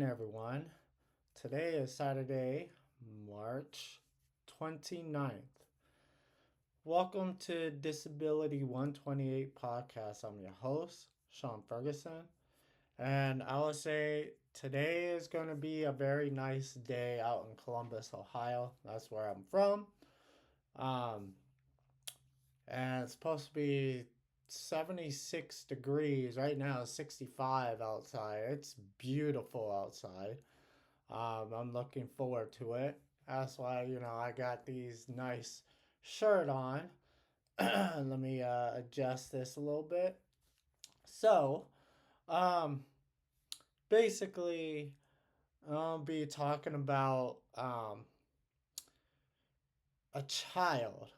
everyone. Today is Saturday, March 29th. Welcome to Disability 128 Podcast. I'm your host, Sean Ferguson. And I would say today is going to be a very nice day out in Columbus, Ohio. That's where I'm from. Um, and it's supposed to be 76 degrees. Right now it's 65 outside. It's beautiful outside. I'm looking forward to it. That's why, I got these nice shirt on. Let me adjust this a little bit. So, um, basically, I'll be talking about a child.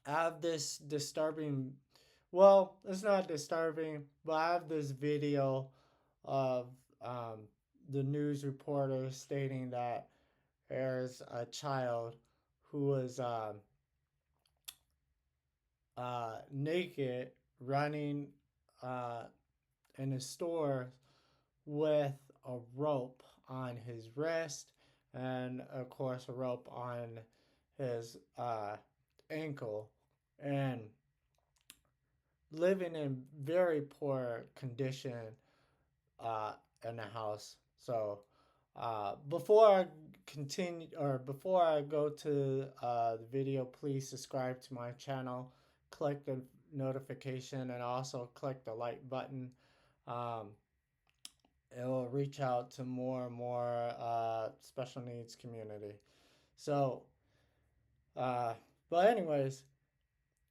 I have this disturbing, well, it's not disturbing, but I have this video of the news reporter stating that there's a child who was naked running uh, in a store with a rope on his wrist and, of course, a rope on his ankle, and living in very poor condition in the house. So before I continue, or before I go to the video, please subscribe to my channel, click the notification, and also click the like button. It will reach out to more and more special needs community. So, but anyways,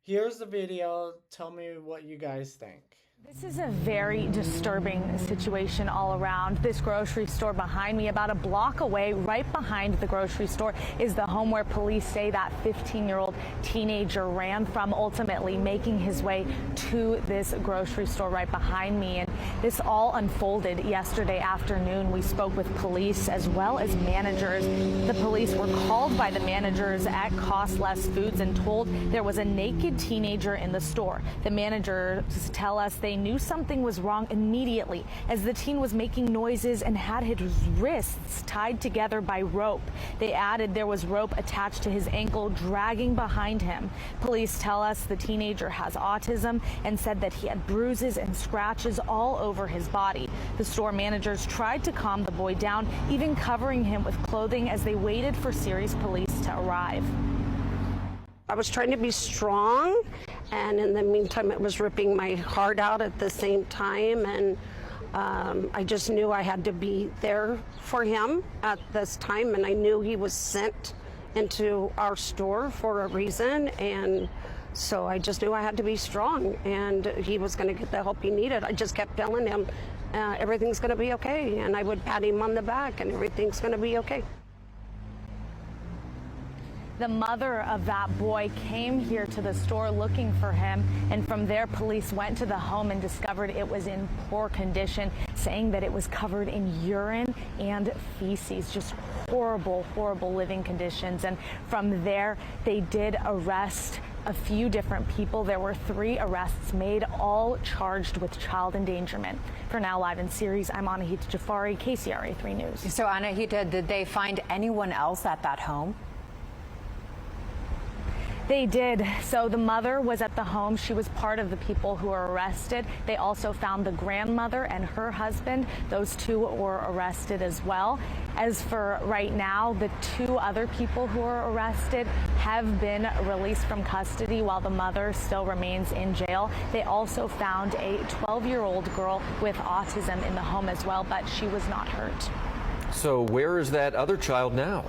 here's the video. Tell me what you guys think. This is a very disturbing situation all around. This grocery store behind me, about a block away, right behind the grocery store, is the home where police say that 15-year-old teenager ran from, ultimately making his way to this grocery store right behind me. And this all unfolded yesterday afternoon. We spoke with police as well as managers. The police were called by the managers at Cost Less Foods and told there was a naked teenager in the store. The managers tell us they knew something was wrong immediately as the teen was making noises and had his wrists tied together by rope. They added there was rope attached to his ankle dragging behind him. Police tell us the teenager has autism and said that he had bruises and scratches all over his body. The store managers tried to calm the boy down, even covering him with clothing as they waited for Ceres police to arrive. I was trying to be strong, and in the meantime it was ripping my heart out at the same time, and I just knew I had to be there for him at this time, and I knew he was sent into our store for a reason, and so I just knew I had to be strong, and he was going to get the help he needed. I just kept telling him everything's going to be okay, and I would pat him on the back and everything's going to be okay. The mother of that boy came here to the store looking for him, and from there police went to the home and discovered it was in poor condition, saying that it was covered in urine and feces. Just horrible, horrible living conditions. And from there they did arrest a few different people. There were 3 arrests made, all charged with child endangerment. For Now Live in Ceres, I'm Anahita Jafari, KCRA 3 News. So Anahita, did they find anyone else at that home? They did. So the mother was at the home. She was part of the people who were arrested. They also found the grandmother and her husband. Those 2 were arrested as well. As for right now, the 2 other people who were arrested have been released from custody while the mother still remains in jail. They also found a 12-year-old girl with autism in the home as well, but she was not hurt. So where is that other child now?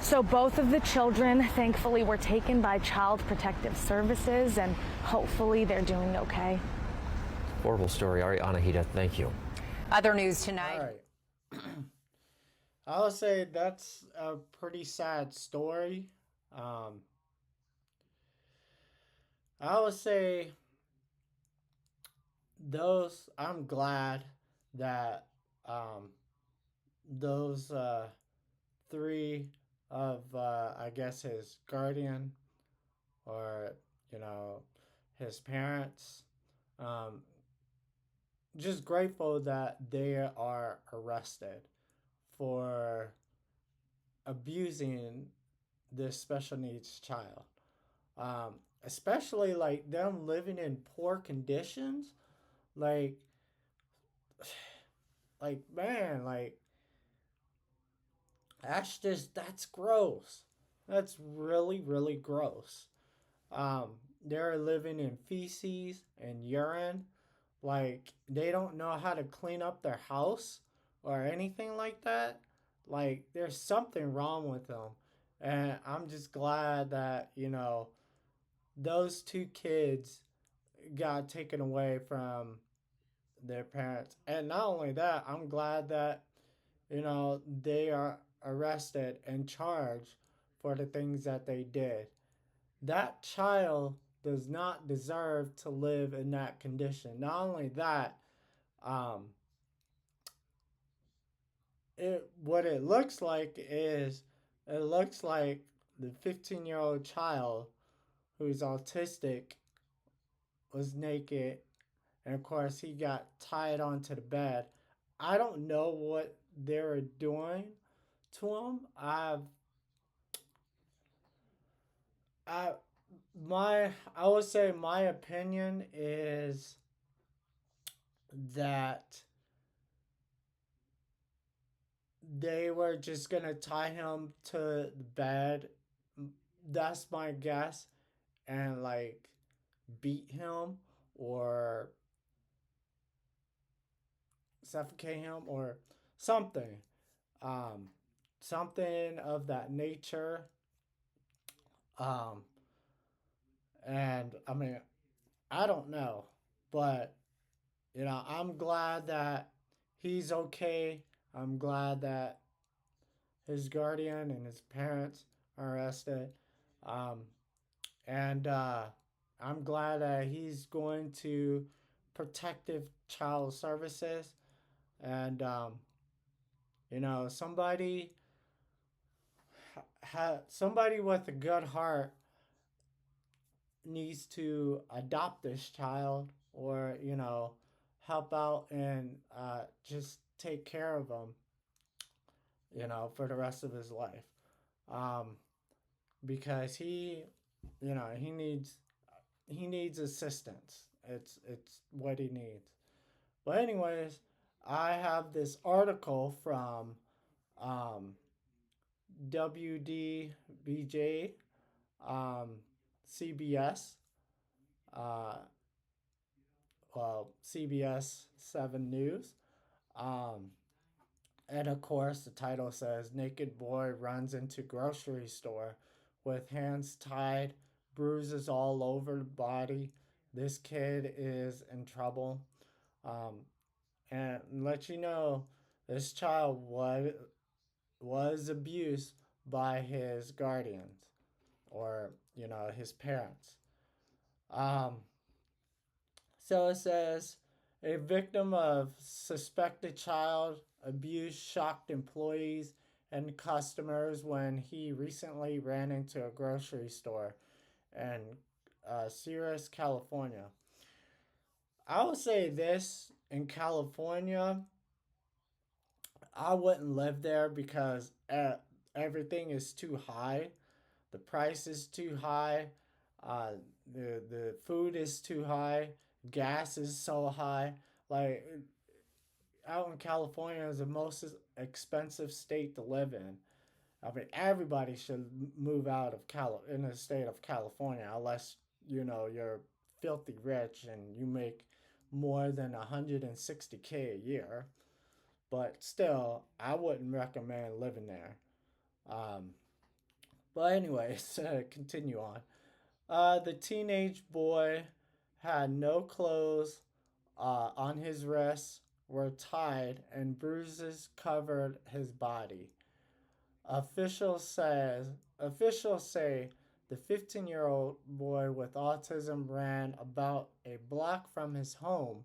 So both of the children, thankfully, were taken by Child Protective Services, and hopefully they're doing okay. Horrible story. All right, Anahita, thank you. Other news tonight. All right. I would say that's a pretty sad story. I would say I'm glad that those 3 of, I guess, his guardian or, his parents just grateful that they are arrested for abusing this special needs child. Especially like them living in poor conditions. Like, man, like that's gross. That's really, really gross. They're living in feces and urine. Like, they don't know how to clean up their house or anything like that. Like, there's something wrong with them. And I'm just glad that, those two kids got taken away from their parents. And not only that, I'm glad that, they are arrested and charged for the things that they did. That child does not deserve to live in that condition. Not only that, um, what it looks like is it looks like the 15-year-old child who's autistic was naked, and of course he got tied onto the bed. I don't know what they were doing to him. I I would say my opinion is that they were just gonna tie him to the bed. That's my guess, and like beat him or suffocate him or something. Um, Something of that nature. Um, and I mean, I don't know, but I'm glad that he's okay. I'm glad that his guardian and his parents are arrested. Um, and I'm glad that he's going to protective child services. And, somebody somebody with a good heart needs to adopt this child or, help out and just take care of him, for the rest of his life. Um, because he needs assistance. It's what he needs. But anyways, I have this article from um, WDBJ, CBS, uh, CBS 7 News. Um, and of course, the title says Naked Boy Runs into Grocery Store with Hands Tied, Bruises all over the body. This kid is in trouble. Um, and let you know, this child was abused by his guardians or, his parents. Um, So it says a victim of suspected child abuse shocked employees and customers when he recently ran into a grocery store in Sirius, California. I would say this in California, I wouldn't live there because everything is too high. The price is too high. Uh, the food is too high. Gas is so high. Like, out in California is the most expensive state to live in. I mean, everybody should move out of in the state of California unless you're filthy rich and you make more than 160K a year. But still, I wouldn't recommend living there. Um, but anyways, continue on. The teenage boy had no clothes on his wrists, were tied, and bruises covered his body. Officials say the 15-year-old boy with autism ran about a block from his home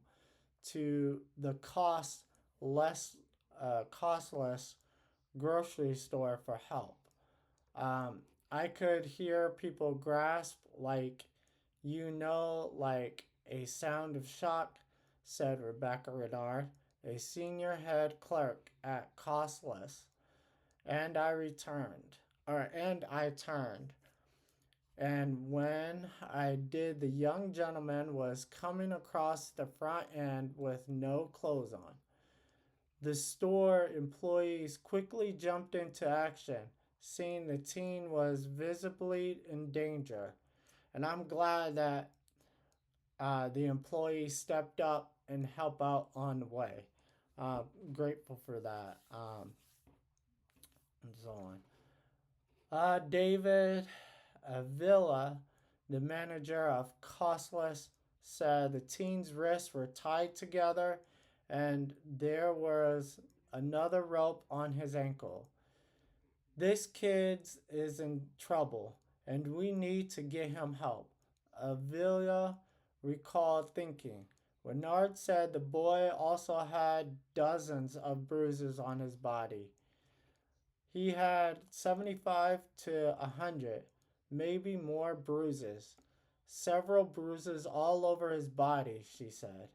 to the costless grocery store for help. I could hear people grasp like a sound of shock, said Rebecca Renard, a senior head clerk at Costless. And I turned. And when I did, the young gentleman was coming across the front end with no clothes on. The store employees quickly jumped into action, seeing the teen was visibly in danger. And I'm glad that the employees stepped up and helped out on the way. Grateful for that. And so on. David Villa, the manager of Costless, said the teen's wrists were tied together and there was another rope on his ankle. This kid is in trouble and we need to get him help. Avila recalled thinking. Renard said the boy also had dozens of bruises on his body. He had 75 to 100, maybe more bruises. Several bruises all over his body, she said.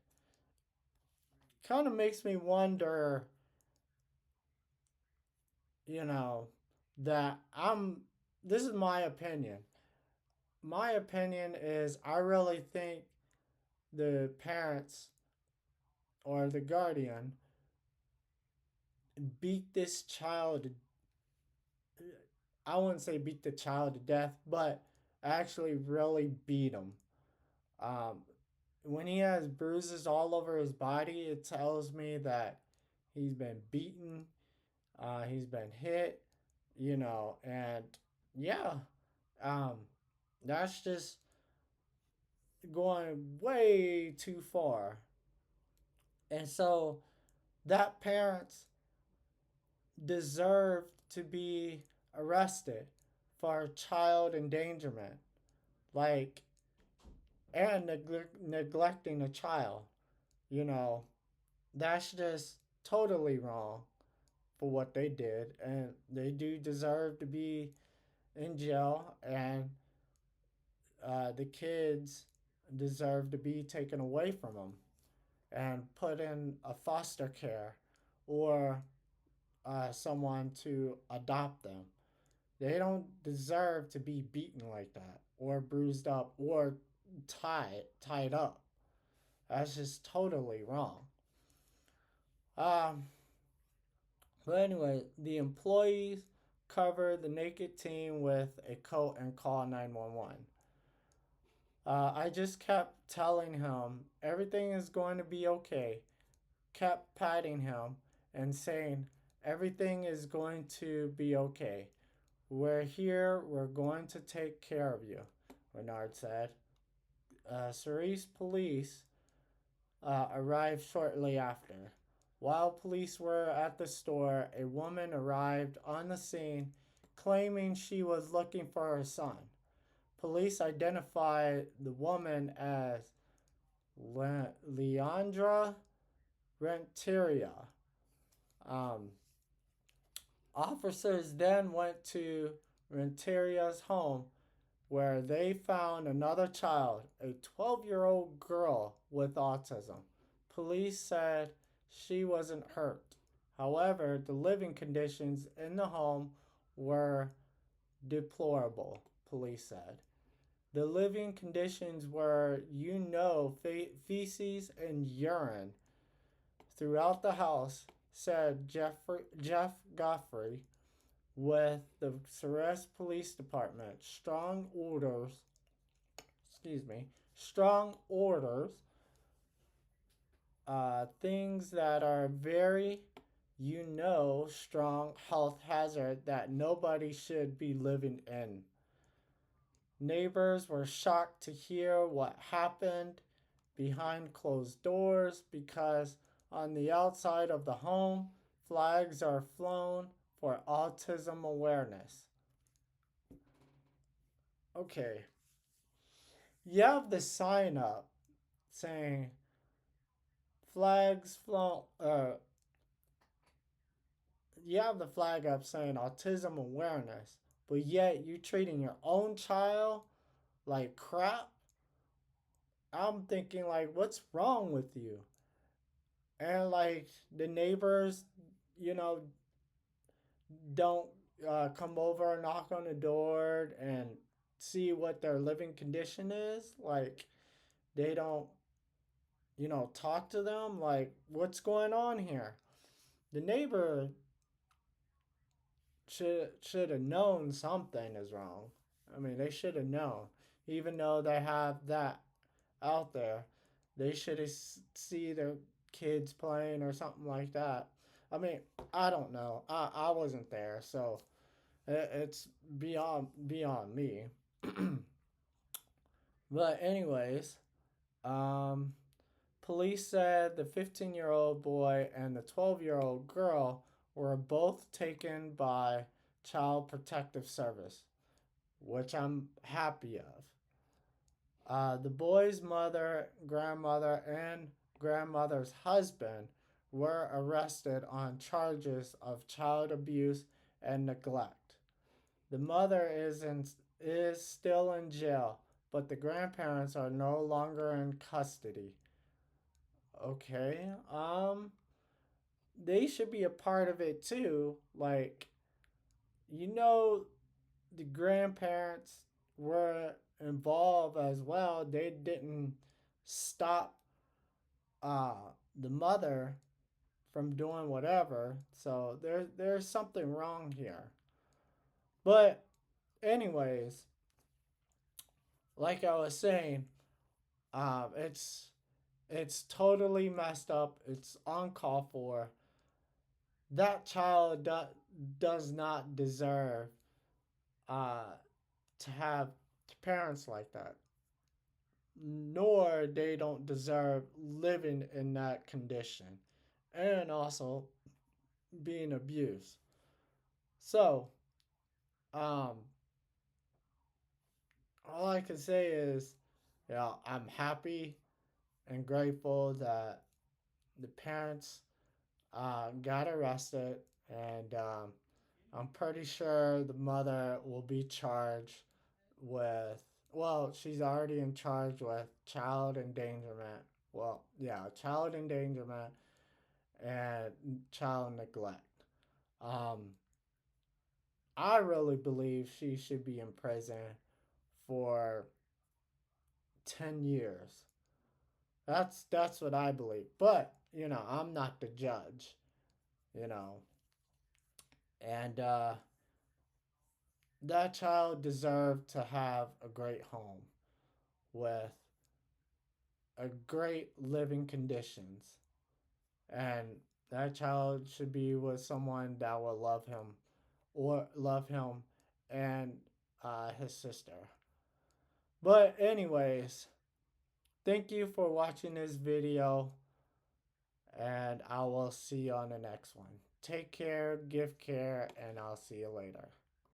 Kind of makes me wonder, that this is my opinion. My opinion is I really think the parents or the guardian beat this child. I wouldn't say beat the child to death, but actually really beat him. Um, when he has bruises all over his body, it tells me that he's been beaten, he's been hit, and yeah, um, that's just going way too far. And so that parents deserve to be arrested for child endangerment, like, and neglecting a child. That's just totally wrong for what they did, and they do deserve to be in jail, and the kids deserve to be taken away from them and put in a foster care or someone to adopt them. They don't deserve to be beaten like that or bruised up or tied up. That's just totally wrong. But anyway, the employees covered the naked teen with a coat and called 911. I just kept telling him everything is going to be okay. Kept patting him and saying everything is going to be okay. We're here. We're going to take care of you, Renard said. Cerise police arrived shortly after. While police were at the store, a woman arrived on the scene claiming she was looking for her son. Police identified the woman as Leandra Renteria. Officers then went to Renteria's home where they found another child, a 12-year-old girl with autism. Police said she wasn't hurt. However, the living conditions in the home were deplorable, police said. The living conditions were, feces and urine throughout the house, said Jeff Goffrey with the Ceres Police Department. Strong orders, things that are very, strong health hazard that nobody should be living in. Neighbors were shocked to hear what happened behind closed doors because on the outside of the home, flags are flown for autism awareness. Okay. You have the sign up saying flags flown, you have the flag up saying autism awareness, but yet you treating your own child like crap. I'm thinking, like, what's wrong with you? And like the neighbors, you know, don't come over and knock on the door and see what their living condition is. Like they don't, talk to them. Like, what's going on here? The neighbor should have known something is wrong. I mean, they should have known, even though they have that out there. They should have see their kids playing or something like that. I mean, I don't know. I wasn't there, so it's beyond me. But anyways, um, police said the 15-year-old boy and the 12-year-old girl were both taken by Child Protective Service, which I'm happy of. The boy's mother, grandmother, and grandmother's husband were arrested on charges of child abuse and neglect. The mother is still in jail, but the grandparents are no longer in custody. Okay. They should be a part of it too. Like, you know, the grandparents were involved as well. They didn't stop the mother from doing whatever. So there's something wrong here. But anyways, like I was saying, it's totally messed up. It's uncalled for. That child does not deserve to have parents like that, nor they don't deserve living in that condition and also being abused. So, um, all I can say is, I'm happy and grateful that the parents got arrested, and I'm pretty sure the mother will be charged with, well, she's already in charge with child endangerment. Well, yeah, child endangerment and child neglect. Um, I really believe she should be in prison for 10 years. That's what I believe. But, I'm not the judge, you know. And that child deserved to have a great home with a great living conditions. And that child should be with someone that will love him or love him and his sister. But anyways, thank you for watching this video, and I will see you on the next one. Take care, give care, and I'll see you later.